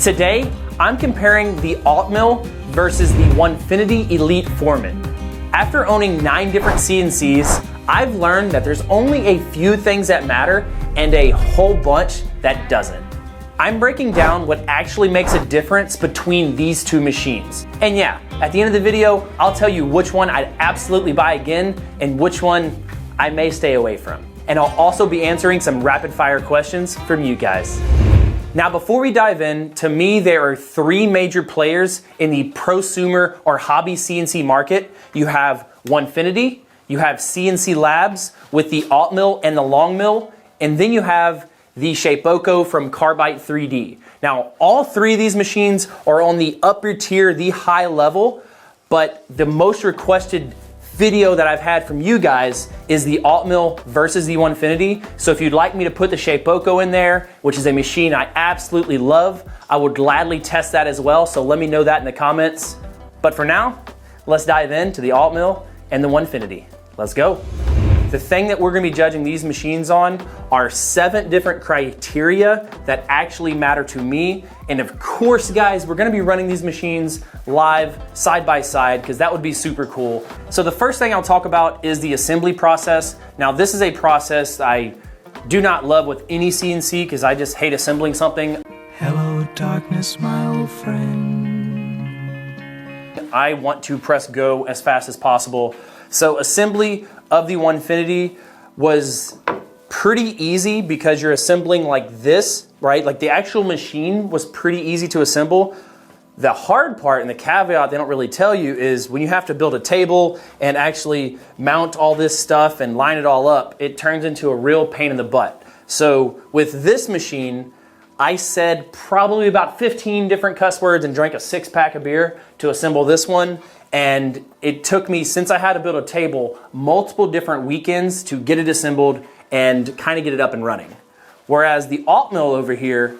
Today, I'm comparing the Altmill versus the Onefinity Elite Foreman. After owning 9 different CNCs, I've learned that there's only a few things that matter and a whole bunch that doesn't. I'm breaking down what actually makes a difference between these two machines. And yeah, at the end of the video, I'll tell you which one I'd absolutely buy again and which one I may stay away from. And I'll also be answering some rapid fire questions from you guys. Now, before we dive in, to me, there are 3 major players in the prosumer or hobby CNC market. You have Onefinity, you have CNC Labs with the Altmill and the Longmill, and then you have the Shapeoko from Carbide 3D. Now, all 3 of these machines are on the upper tier, the high level, but the most requested video that I've had from you guys is the Altmill versus the Onefinity. So if you'd like me to put the Shapeoko in there, which is a machine I absolutely love, I would gladly test that as well. So let me know that in the comments. But for now, let's dive into the Altmill and the Onefinity. Let's go. The thing that we're gonna be judging these machines on are 7 different criteria that actually matter to me. And of course, guys, we're gonna be running these machines live side by side because that would be super cool. So the first thing I'll talk about is the assembly process. Now, this is a process I do not love with any CNC because I just hate assembling something. Hello, darkness, my old friend. I want to press go as fast as possible. So assembly of the Onefinity was pretty easy because you're assembling like this, right? Like the actual machine was pretty easy to assemble. The hard part and the caveat they don't really tell you is when you have to build a table and actually mount all this stuff and line it all up, it turns into a real pain in the butt. So with this machine, I said probably about 15 different cuss words and drank a 6-pack of beer to assemble this one. And it took me, since I had to build a table, multiple different weekends to get it assembled and kind of get it up and running. Whereas the Altmill over here,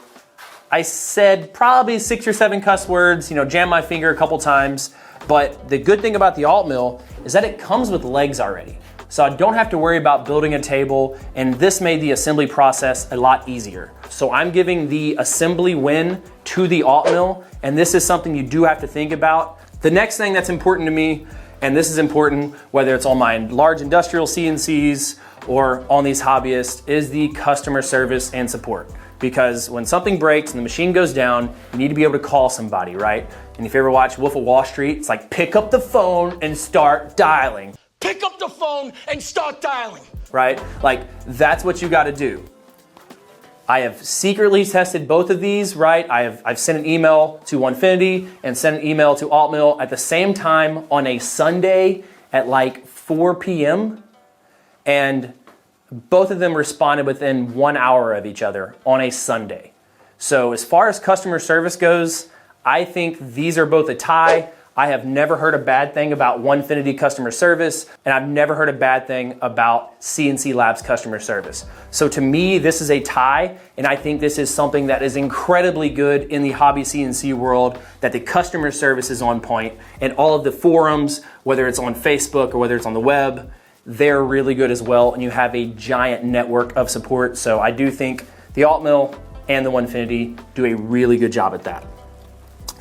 I said probably 6 or 7 cuss words, jammed my finger a couple times. But the good thing about the Altmill is that it comes with legs already. So I don't have to worry about building a table, and this made the assembly process a lot easier. So I'm giving the assembly win to the Altmill, and this is something you do have to think about. The next thing that's important to me, and this is important whether it's on my large industrial CNCs or on these hobbyists, is the customer service and support. Because when something breaks and the machine goes down, you need to be able to call somebody, right? And if you ever watch Wolf of Wall Street, it's like pick up the phone and start dialing. Pick up the phone and start dialing. Right? Like that's what you got to do. I have secretly tested both of these, right? I've sent an email to Onefinity and sent an email to Altmill at the same time on a Sunday at like 4 p.m. And both of them responded within 1 hour of each other on a Sunday. So as far as customer service goes, I think these are both a tie. I have never heard a bad thing about Onefinity customer service, and I've never heard a bad thing about CNC Labs customer service. So to me, this is a tie, and I think this is something that is incredibly good in the hobby CNC world, that the customer service is on point, and all of the forums, whether it's on Facebook or whether it's on the web, they're really good as well, and you have a giant network of support. So I do think the Altmill and the Onefinity do a really good job at that.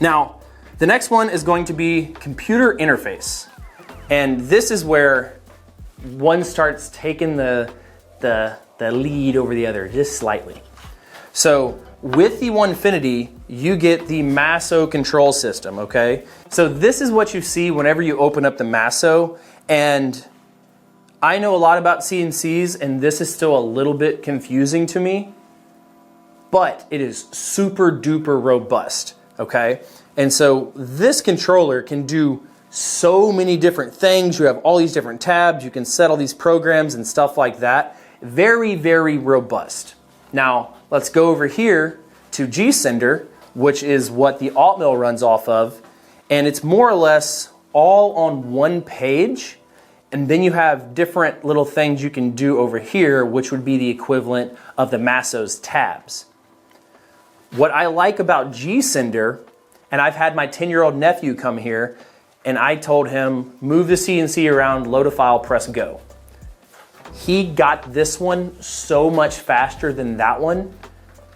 Now, the next one is going to be computer interface. And this is where one starts taking the lead over the other just slightly. So with the Onefinity, you get the Masso control system, okay? So this is what you see whenever you open up the Masso. And I know a lot about CNCs, and this is still a little bit confusing to me, but it is super duper robust, okay? And so this controller can do so many different things. You have all these different tabs. You can set all these programs and stuff like that. Very, very robust. Now, let's go over here to G-Sender, which is what the Altmill runs off of. And it's more or less all on one page. And then you have different little things you can do over here, which would be the equivalent of the Masso's tabs. What I like about G-Sender, and I've had my 10-year-old nephew come here, and I told him, move the CNC around, load a file, press go. He got this one so much faster than that one.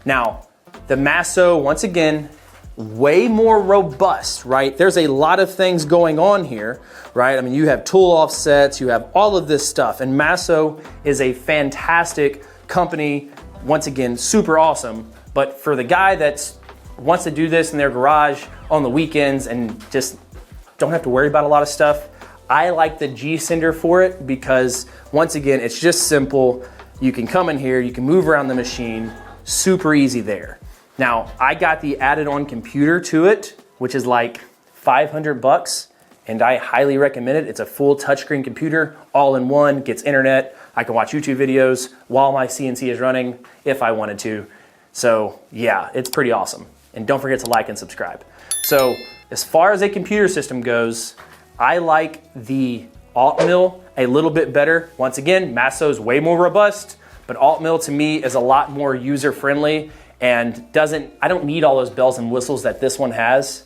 Now, the Masso, once again, way more robust, right? There's a lot of things going on here, right? I mean, you have tool offsets, you have all of this stuff, and Masso is a fantastic company. Once again, super awesome. But for the guy that wants to do this in their garage on the weekends and just don't have to worry about a lot of stuff, I like the G-Sender for it because, once again, it's just simple. You can come in here, you can move around the machine, super easy there. Now, I got the added on computer to it, which is like $500, and I highly recommend it. It's a full touchscreen computer, all in one, gets internet. I can watch YouTube videos while my CNC is running if I wanted to. So yeah, it's pretty awesome. And don't forget to like and subscribe. So as far as a computer system goes, I like the Altmill a little bit better. Once again, Masso's way more robust, but Altmill to me is a lot more user-friendly and I don't need all those bells and whistles that this one has.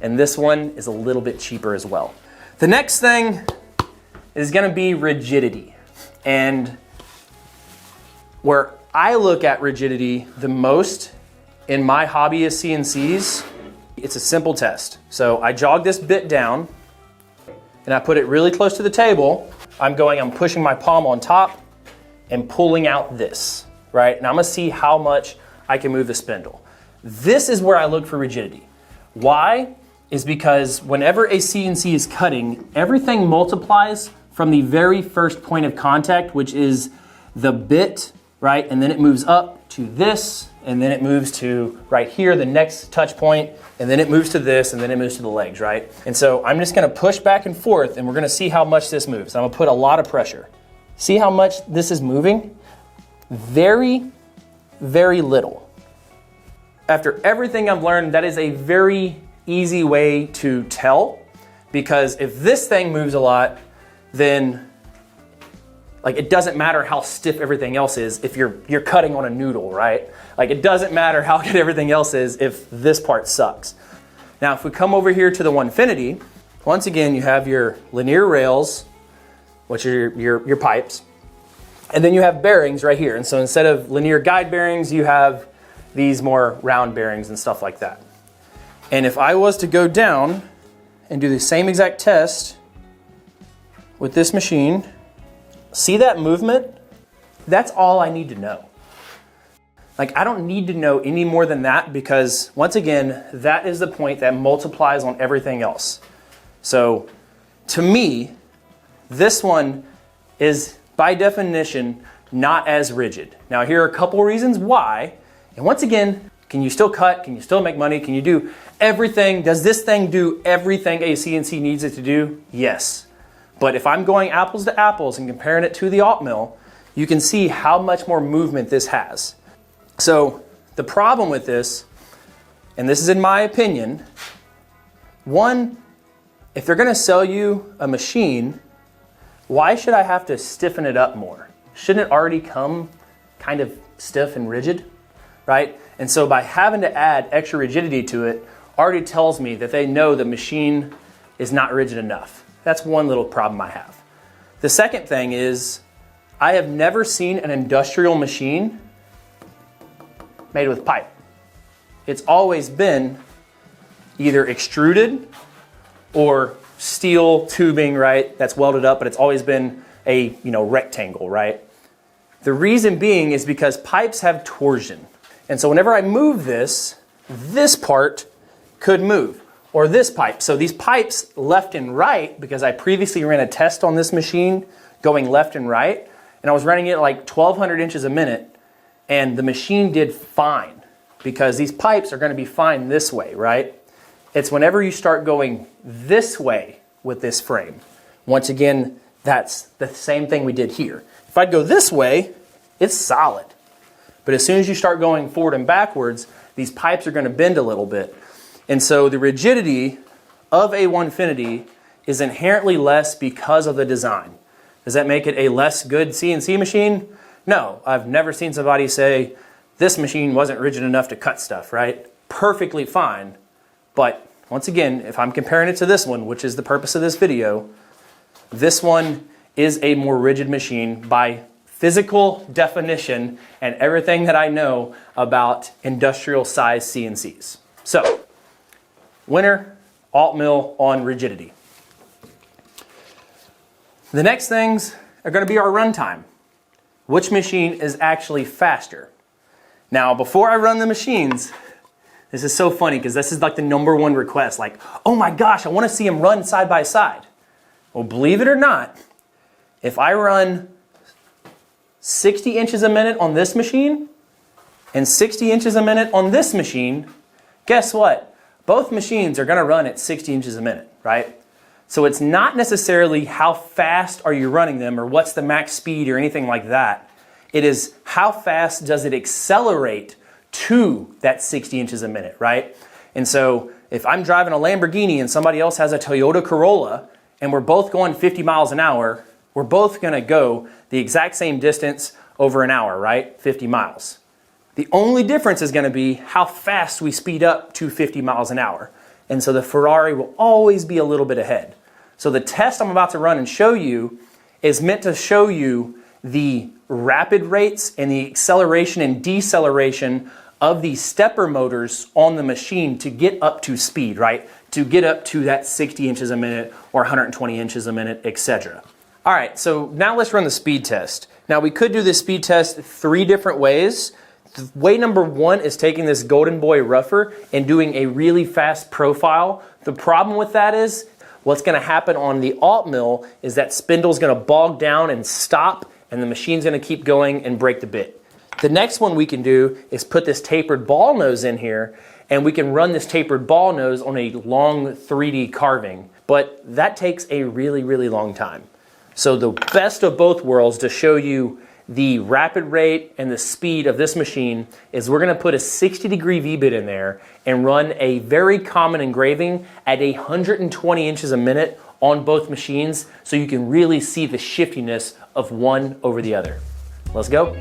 And this one is a little bit cheaper as well. The next thing is gonna be rigidity. And where I look at rigidity the most in my hobbyist CNCs, it's a simple test. So I jog this bit down and I put it really close to the table. I'm pushing my palm on top and pulling out this, right? And I'm gonna see how much I can move the spindle. This is where I look for rigidity. Why? Is because whenever a CNC is cutting, everything multiplies from the very first point of contact, which is the bit, right? And then it moves up to this, and then it moves to right here, the next touch point, and then it moves to this, and then it moves to the legs, right? And so I'm just gonna push back and forth, and we're gonna see how much this moves. I'm gonna put a lot of pressure. See how much this is moving? Very, very little. After everything I've learned, that is a very easy way to tell, because if this thing moves a lot, then like it doesn't matter how stiff everything else is if you're cutting on a noodle, right? Like it doesn't matter how good everything else is if this part sucks. Now if we come over here to the Onefinity, once again you have your linear rails, which are your pipes, and then you have bearings right here. And so instead of linear guide bearings, you have these more round bearings and stuff like that. And if I was to go down and do the same exact test with this machine, see that movement? That's all I need to know. Like I don't need to know any more than that because once again, that is the point that multiplies on everything else. So to me, this one is by definition not as rigid. Now here are a couple reasons why. And once again, can you still cut? Can you still make money? Can you do everything? Does this thing do everything a CNC needs it to do? Yes. But if I'm going apples to apples and comparing it to the Altmill, you can see how much more movement this has. So the problem with this, and this is in my opinion, one, if they're gonna sell you a machine, why should I have to stiffen it up more? Shouldn't it already come kind of stiff and rigid, right? And so by having to add extra rigidity to it already tells me that they know the machine is not rigid enough. That's one little problem I have. The second thing is I have never seen an industrial machine made with pipe. It's always been either extruded or steel tubing, right? That's welded up, but it's always been a rectangle, right? The reason being is because pipes have torsion. And so whenever I move this part could move, or this pipe. So these pipes left and right, because I previously ran a test on this machine going left and right, and I was running it at like 1,200 inches a minute, and the machine did fine because these pipes are gonna be fine this way, right? It's whenever you start going this way with this frame. Once again, that's the same thing we did here. If I'd go this way, it's solid. But as soon as you start going forward and backwards, these pipes are gonna bend a little bit. And so the rigidity of a Onefinity is inherently less because of the design. Does that make it a less good CNC machine? No, I've never seen somebody say, this machine wasn't rigid enough to cut stuff, right? Perfectly fine. But once again, if I'm comparing it to this one, which is the purpose of this video, this one is a more rigid machine by physical definition and everything that I know about industrial size CNCs. So Winner, Altmill on rigidity. The next things are going to be our runtime. Which machine is actually faster? Now, before I run the machines, this is so funny because this is like the #1 request. Like, oh my gosh, I want to see them run side by side. Well, believe it or not, if I run 60 inches a minute on this machine and 60 inches a minute on this machine, guess what? Both machines are going to run at 60 inches a minute, right? So it's not necessarily how fast are you running them or what's the max speed or anything like that. It is how fast does it accelerate to that 60 inches a minute, right? And so if I'm driving a Lamborghini and somebody else has a Toyota Corolla and we're both going 50 miles an hour, we're both going to go the exact same distance over an hour, right? 50 miles. The only difference is going to be how fast we speed up to 50 miles an hour. And so the Ferrari will always be a little bit ahead. So the test I'm about to run and show you is meant to show you the rapid rates and the acceleration and deceleration of the stepper motors on the machine to get up to speed, right? To get up to that 60 inches a minute or 120 inches a minute, etc. All right, so now let's run the speed test. Now we could do this speed test 3 different ways. Way #1 is taking this Golden Boy rougher and doing a really fast profile. The problem with that is what's going to happen on the Altmill is that spindle's going to bog down and stop, and the machine's going to keep going and break the bit. The next one we can do is put this tapered ball nose in here, and we can run this tapered ball nose on a long 3D carving, but that takes a really, really long time. So the best of both worlds to show you the rapid rate and the speed of this machine is we're going to put a 60-degree V-bit in there and run a very common engraving at 120 inches a minute on both machines so you can really see the shiftiness of one over the other. Let's go.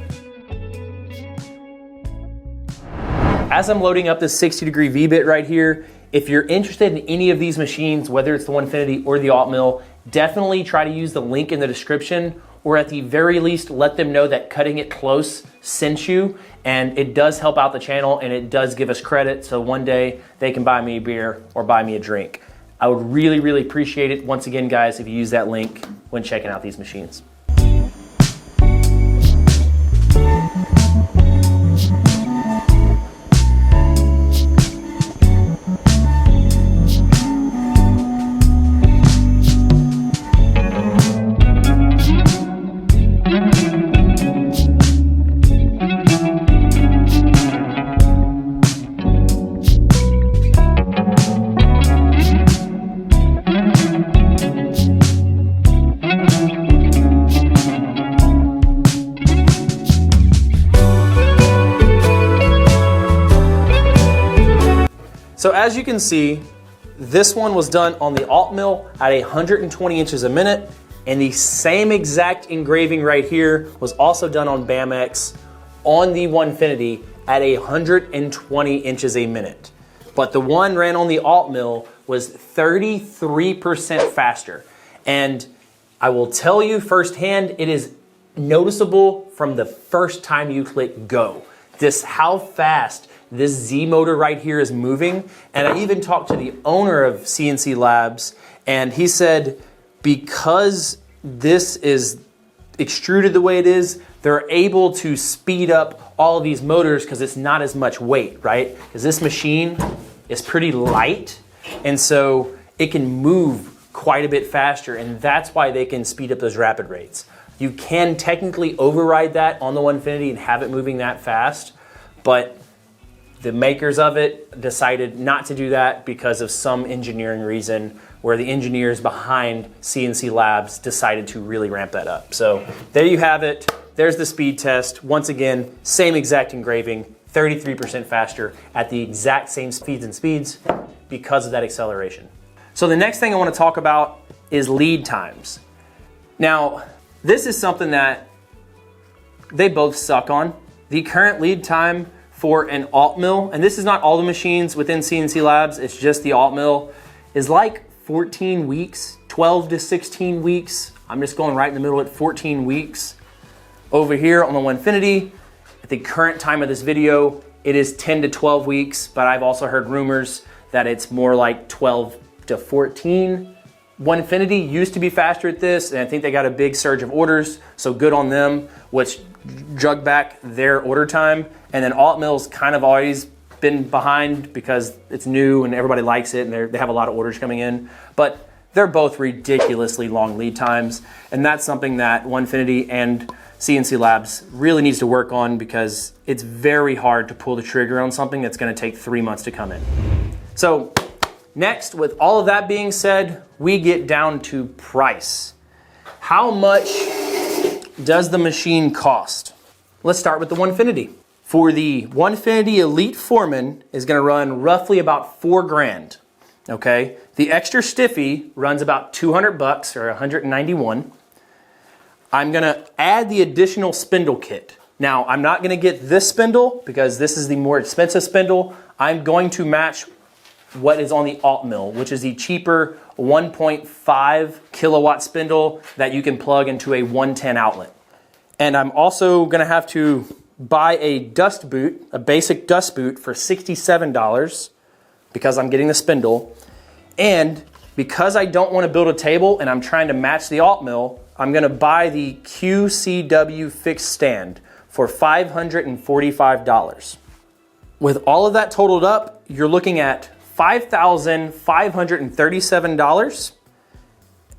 As I'm loading up this 60-degree V-bit right here, if you're interested in any of these machines, whether it's the Onefinity or the Altmill, definitely try to use the link in the description, or at the very least, let them know that Cutting It Close sent you, and it does help out the channel and it does give us credit, so one day they can buy me a beer or buy me a drink. I would really, really appreciate it, once again, guys, if you use that link when checking out these machines. So as you can see, this one was done on the Altmill at 120 inches a minute, and the same exact engraving right here was also done on BAMX on the Onefinity at 120 inches a minute. But the one ran on the Altmill was 33% faster. And I will tell you firsthand, it is noticeable from the first time you click go. How fast this Z motor right here is moving. And I even talked to the owner of CNC Labs, and he said because this is extruded the way it is, they're able to speed up all of these motors because it's not as much weight, right? Because this machine is pretty light, and so it can move quite a bit faster, and that's why they can speed up those rapid rates. You can technically override that on the Onefinity and have it moving that fast, but the makers of it decided not to do that because of some engineering reason where the engineers behind CNC Labs decided to really ramp that up. So there you have it. There's the speed test. Once again, same exact engraving, 33% faster at the exact same speeds because of that acceleration. So the next thing I want to talk about is lead times. Now, this is something that they both suck on. The current lead time for an Altmill, and this is not all the machines within CNC Labs, it's just the Altmill, is like 14 weeks, 12 to 16 weeks. I'm just going right in the middle at 14 weeks. Over here on the Onefinity, at the current time of this video, it is 10 to 12 weeks, but I've also heard rumors that it's more like 12 to 14. Onefinity used to be faster at this, and I think they got a big surge of orders, so good on them, which drug back their order time. And then Altmill's kind of always been behind because it's new and everybody likes it, and they have a lot of orders coming in. But they're both ridiculously long lead times, and that's something that Onefinity and CNC Labs really needs to work on, because it's very hard to pull the trigger on something that's going to take 3 months to come in. So next, with all of that being said, we get down to price. How much does the machine cost? Let's start with the Onefinity. For the Onefinity Elite Foreman is going to run roughly about $4,000. Okay, the extra stiffy runs about 200 bucks or 191. I'm going to add the additional spindle kit. Now, I'm not going to get this spindle because this is the more expensive spindle. I'm going to match what is on the Altmill, which is the cheaper 1.5 kilowatt spindle that you can plug into a 110 outlet. And I'm also going to have to buy a dust boot, a basic dust boot for $67 because I'm getting the spindle. And because I don't want to build a table and I'm trying to match the Altmill, I'm going to buy the QCW fixed stand for $545. With all of that totaled up, you're looking at $5,537,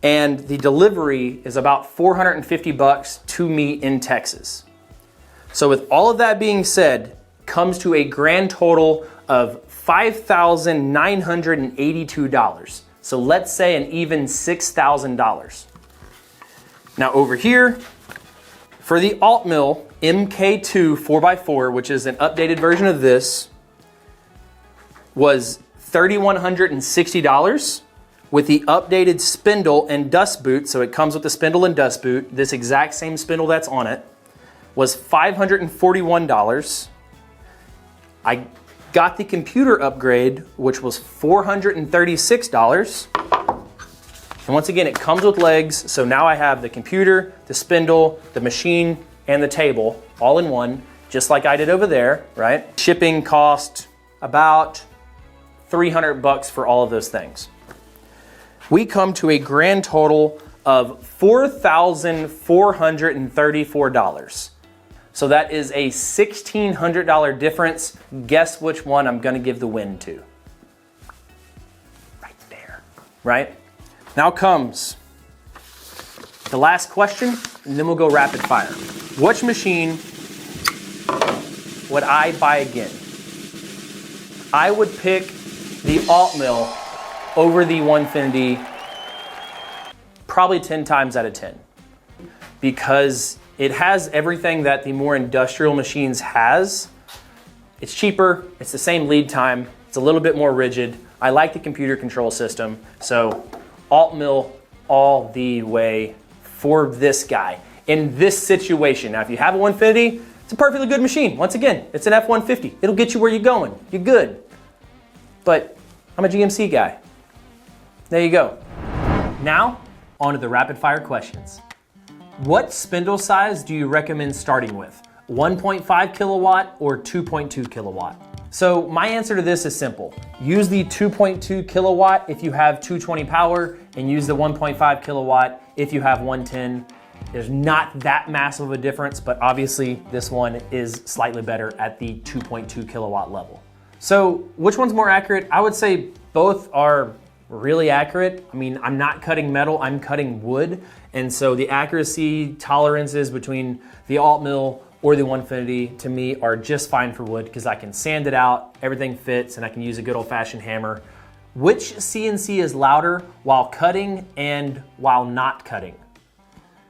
and the delivery is about 450 bucks to me in Texas. So with all of that being said, comes to a grand total of $5,982. So let's say an even $6,000. Now over here, for the Altmill MK2 4x4, which is an updated version of this, was $3,160 with the updated spindle and dust boot. So it comes with the spindle and dust boot. This exact same spindle that's on it was $541. I got the computer upgrade, which was $436. And once again, it comes with legs. So now I have the computer, the spindle, the machine, and the table all in one, just like I did over there, right? Shipping cost about 300 bucks for all of those things. We come to a grand total of $4,434. So that is a $1,600 difference. Guess which one I'm gonna give the win to? Right there, right? Now comes the last question, and then we'll go rapid fire. Which machine would I buy again? I would pick the Altmill over the Onefinity probably 10 times out of 10, because it has everything that the more industrial machines has. It's cheaper, it's the same lead time, it's a little bit more rigid. I like the computer control system, so Altmill all the way for this guy in this situation. Now, if you have a Onefinity, it's a perfectly good machine. Once again, it's an F-150. It'll get you where you're going. You're good. But I'm a GMC guy. There you go. Now, on to the rapid fire questions. What spindle size do you recommend starting with? 1.5 kilowatt or 2.2 kilowatt? So my answer to this is simple. Use the 2.2 kilowatt if you have 220 power, and use the 1.5 kilowatt if you have 110. There's not that massive of a difference, but obviously this one is slightly better at the 2.2 kilowatt level. So which one's more accurate? I would say both are really accurate. I mean, I'm not cutting metal, I'm cutting wood. And so the accuracy tolerances between the Altmill or the Onefinity to me are just fine for wood, because I can sand it out, everything fits, and I can use a good old-fashioned hammer. Which CNC is louder while cutting and while not cutting?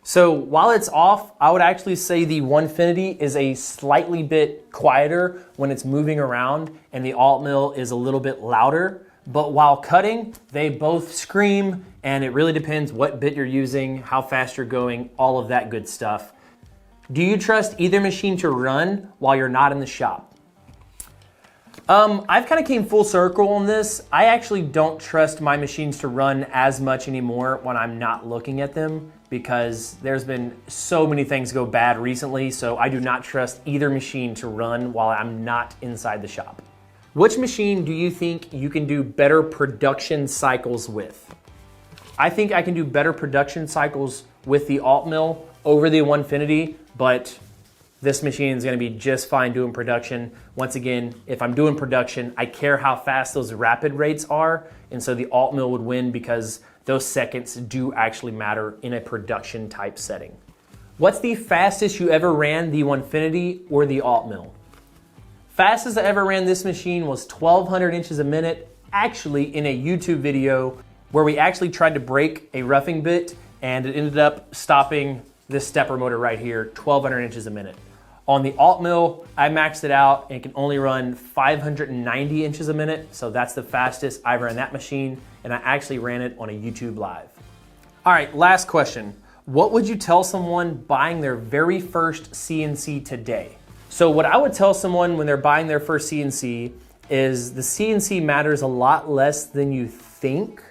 So while it's off, I would actually say the Onefinity is a slightly bit quieter when it's moving around, and the Altmill is a little bit louder. But while cutting, they both scream, and it really depends what bit you're using, how fast you're going, all of that good stuff. Do you trust either machine to run while you're not in the shop? I've kind of came full circle on this. I actually don't trust my machines to run as much anymore when I'm not looking at them, because there's been so many things go bad recently, so I do not trust either machine to run while I'm not inside the shop. Which machine do you think you can do better production cycles with? I think I can do better production cycles with the Altmill over the Onefinity, but this machine is gonna be just fine doing production. Once again, if I'm doing production, I care how fast those rapid rates are, and so the Altmill would win because those seconds do actually matter in a production type setting. What's the fastest you ever ran, the Onefinity or the Altmill? Fastest I ever ran this machine was 1200 inches a minute, actually in a YouTube video where we actually tried to break a roughing bit and it ended up stopping this stepper motor right here, 1200 inches a minute. On the Altmill, I maxed it out and can only run 590 inches a minute, so that's the fastest I've ran that machine, and I actually ran it on a YouTube live. All right, last question. What would you tell someone buying their very first CNC today? So what I would tell someone when they're buying their first CNC is the CNC matters a lot less than you think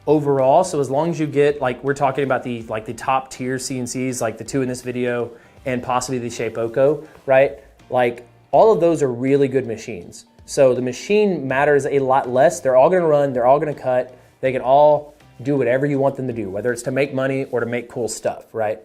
overall. So as long as you get, like we're talking about the top tier CNCs, like the two in this video and possibly the Shapeoko, right? Like all of those are really good machines. So the machine matters a lot less. They're all gonna run, they're all gonna cut. They can all do whatever you want them to do, whether it's to make money or to make cool stuff, right?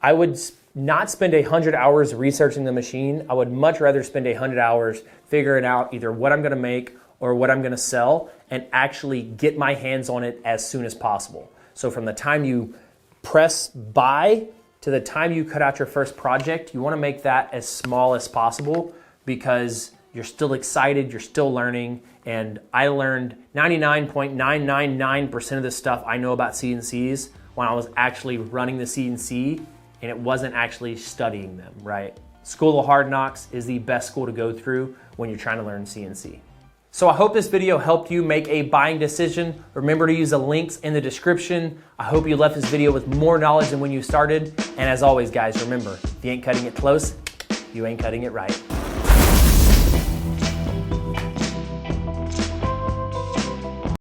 I would not spend 100 hours researching the machine. I would much rather spend 100 hours figuring out either what I'm gonna make or what I'm gonna sell and actually get my hands on it as soon as possible. So from the time you press buy to the time you cut out your first project, you wanna make that as small as possible because you're still excited, you're still learning, and I learned 99.999% of the stuff I know about CNCs when I was actually running the CNC and it wasn't actually studying them, right? School of Hard Knocks is the best school to go through when you're trying to learn CNC. So I hope this video helped you make a buying decision. Remember to use the links in the description. I hope you left this video with more knowledge than when you started. And as always, guys, remember, if you ain't cutting it close, you ain't cutting it right.